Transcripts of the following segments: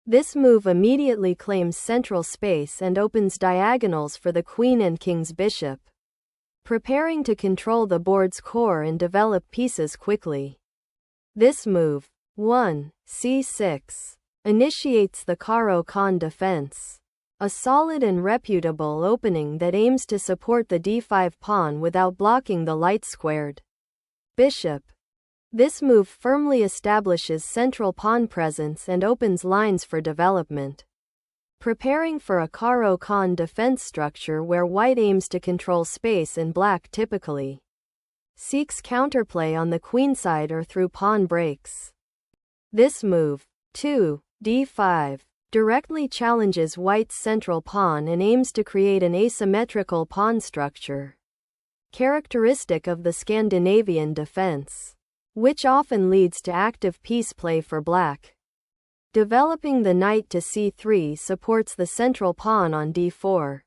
This move immediately claims central space and opens diagonals for the queen and king's bishop, preparing to control the board's core and develop pieces quickly. This move, 1, c6, initiates the Caro-Kann defense, a solid and reputable opening that aims to support the d5 pawn without blocking the light-squared bishop. This move firmly establishes central pawn presence and opens lines for development, preparing for a Caro-Kann defense structure where white aims to control space and black typically seeks counterplay on the queenside or through pawn breaks. This move, 2, d5, directly challenges white's central pawn and aims to create an asymmetrical pawn structure, characteristic of the Scandinavian defense, which often leads to active piece play for black. Developing the knight to c3 supports the central pawn on d4,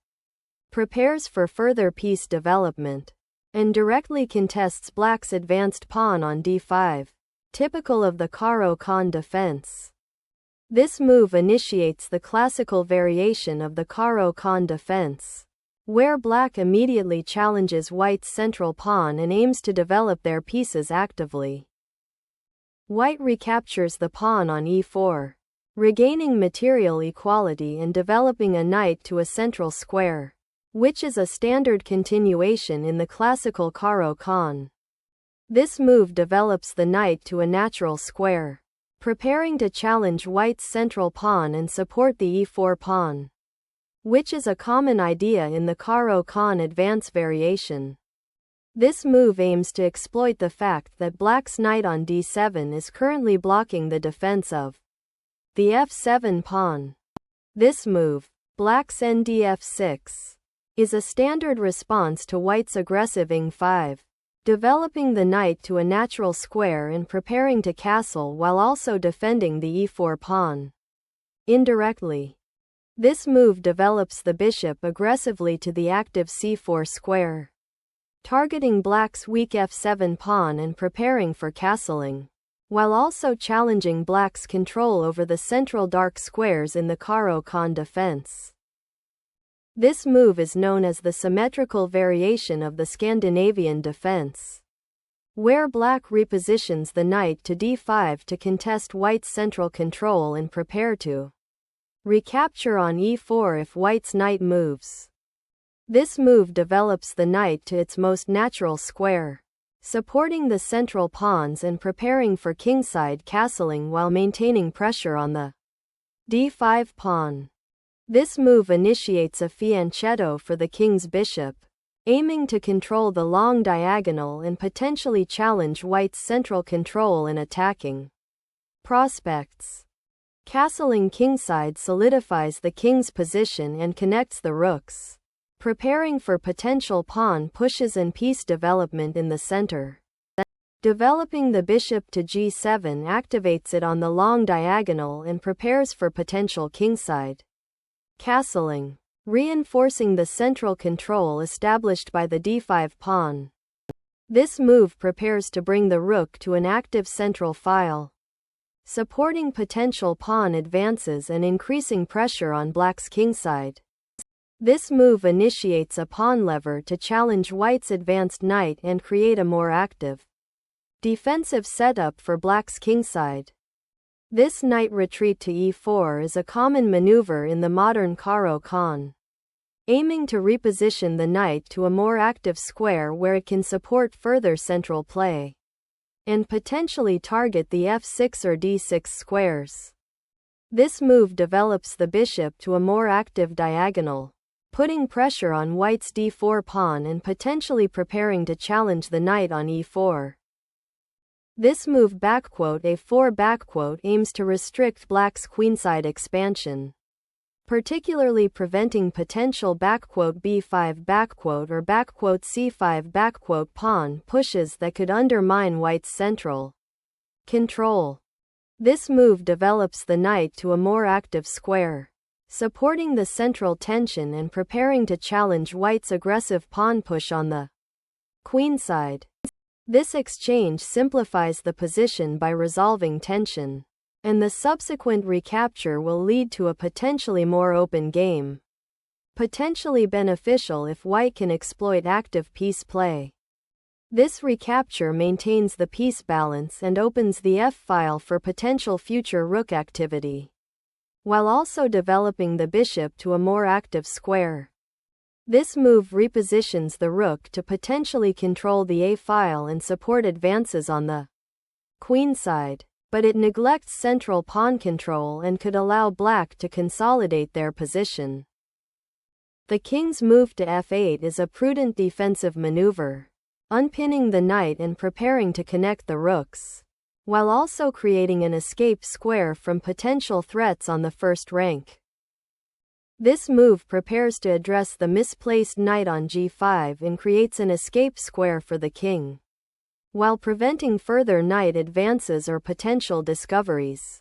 prepares for further piece development, and directly contests black's advanced pawn on d5, typical of the Caro-Kann defense. This move initiates the classical variation of the Caro-Kann defense, where black immediately challenges white's central pawn and aims to develop their pieces actively. White recaptures the pawn on e4, regaining material equality and developing a knight to a central square, which is a standard continuation in the classical Caro-Kann. This move develops the knight to a natural square, preparing to challenge white's central pawn and support the e4 pawn, which is a common idea in the Caro-Kann advance variation. This move aims to exploit the fact that black's knight on d7 is currently blocking the defense of the f7 pawn. This move, black's ndf6, is a standard response to white's aggressive ing5, developing the knight to a natural square and preparing to castle while also defending the e4 pawn. Indirectly, this move develops the bishop aggressively to the active c4 square, targeting black's weak f7 pawn and preparing for castling, while also challenging black's control over the central dark squares in the Caro-Kann defense. This move is known as the symmetrical variation of the Scandinavian defense, where black repositions the knight to d5 to contest white's central control and prepare to recapture on e4 if white's knight moves. This move develops the knight to its most natural square, supporting the central pawns and preparing for kingside castling while maintaining pressure on the d5 pawn. This move initiates a fianchetto for the king's bishop, aiming to control the long diagonal and potentially challenge white's central control and attacking prospects. Castling kingside solidifies the king's position and connects the rooks, preparing for potential pawn pushes and piece development in the center. Developing the bishop to g7 activates it on the long diagonal and prepares for potential kingside castling, reinforcing the central control established by the d5 pawn. This move prepares to bring the rook to an active central file, supporting potential pawn advances and increasing pressure on black's kingside. This move initiates a pawn lever to challenge white's advanced knight and create a more active defensive setup for black's kingside. This knight retreat to e4 is a common maneuver in the modern Caro-Kann, aiming to reposition the knight to a more active square where it can support further central play, and potentially target the f6 or d6 squares. This move develops the bishop to a more active diagonal, putting pressure on white's d4 pawn and potentially preparing to challenge the knight on e4. This move a4 aims to restrict black's queenside expansion, particularly preventing potential b5 or c5 pawn pushes that could undermine white's central control. This move develops the knight to a more active square, supporting the central tension and preparing to challenge white's aggressive pawn push on the queenside. This exchange simplifies the position by resolving tension. and the subsequent recapture will lead to a potentially more open game. Potentially beneficial if white can exploit active piece play. This recapture maintains the piece balance and opens the f-file for potential future rook activity, while also developing the bishop to a more active square. This move repositions the rook to potentially control the a-file and support advances on the queen side, but it neglects central pawn control and could allow black to consolidate their position. The king's move to f8 is a prudent defensive maneuver, unpinning the knight and preparing to connect the rooks, while also creating an escape square from potential threats on the first rank. This move prepares to address the misplaced knight on g5 and creates an escape square for the king, while preventing further knight advances or potential discoveries.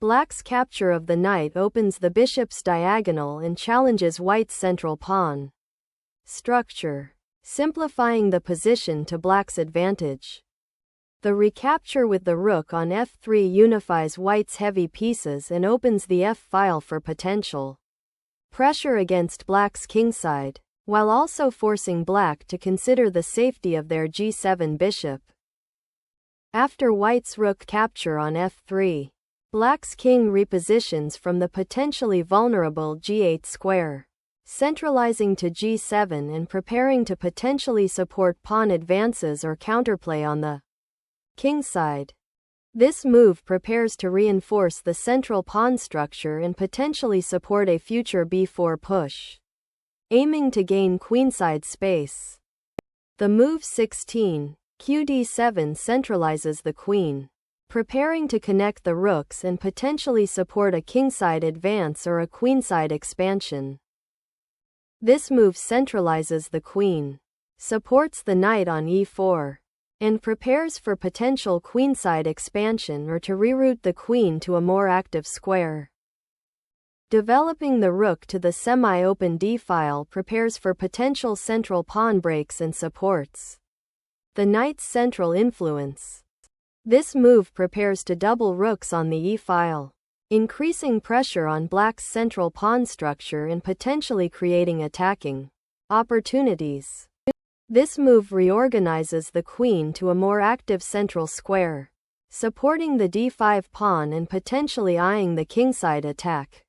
Black's capture of the knight opens the bishop's diagonal and challenges white's central pawn structure, simplifying the position to black's advantage. The recapture with the rook on f3 unifies white's heavy pieces and opens the f-file for potential pressure against black's kingside, while also forcing black to consider the safety of their g7 bishop. After white's rook capture on f3, black's king repositions from the potentially vulnerable g8 square, centralizing to g7 and preparing to potentially support pawn advances or counterplay on the king side. This move prepares to reinforce the central pawn structure and potentially support a future b4 push, aiming to gain queenside space. The move 16, qd7 centralizes the queen, preparing to connect the rooks and potentially support a kingside advance or a queenside expansion. This move centralizes the queen, supports the knight on e4, and prepares for potential queenside expansion or to reroute the queen to a more active square. Developing the rook to the semi-open d-file prepares for potential central pawn breaks and supports the knight's central influence. This move prepares to double rooks on the e-file, increasing pressure on black's central pawn structure and potentially creating attacking opportunities. This move reorganizes the queen to a more active central square, supporting the d5 pawn and potentially eyeing the kingside attack.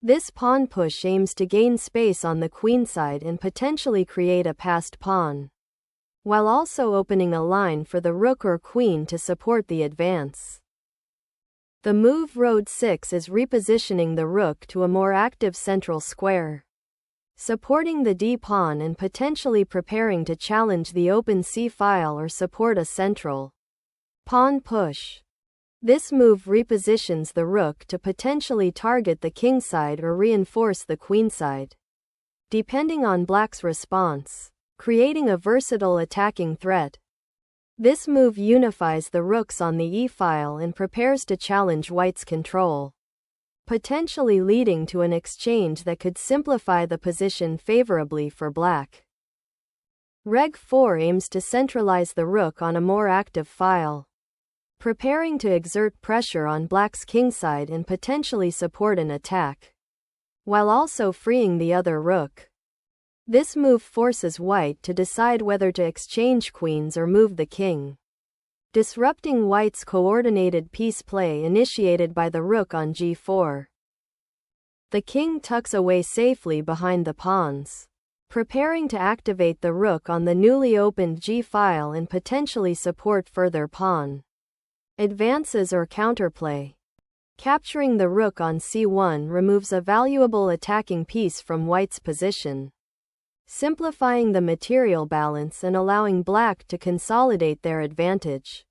This pawn push aims to gain space on the queenside and potentially create a passed pawn, while also opening a line for the rook or queen to support the advance. The move road 6 is repositioning the rook to a more active central square, supporting the d-pawn and potentially preparing to challenge the open c-file or support a central pawn push. This move repositions the rook to potentially target the kingside or reinforce the queenside, depending on black's response, creating a versatile attacking threat. This move unifies the rooks on the e-file and prepares to challenge white's control, potentially leading to an exchange that could simplify the position favorably for black. Reg 4 aims to centralize the rook on a more active file, preparing to exert pressure on black's kingside and potentially support an attack, while also freeing the other rook. This move forces white to decide whether to exchange queens or move the king, disrupting white's coordinated piece play initiated by the rook on g4. The king tucks away safely behind the pawns, preparing to activate the rook on the newly opened g-file and potentially support further pawn advances or counterplay. Capturing the rook on c1 removes a valuable attacking piece from white's position, simplifying the material balance and allowing black to consolidate their advantage.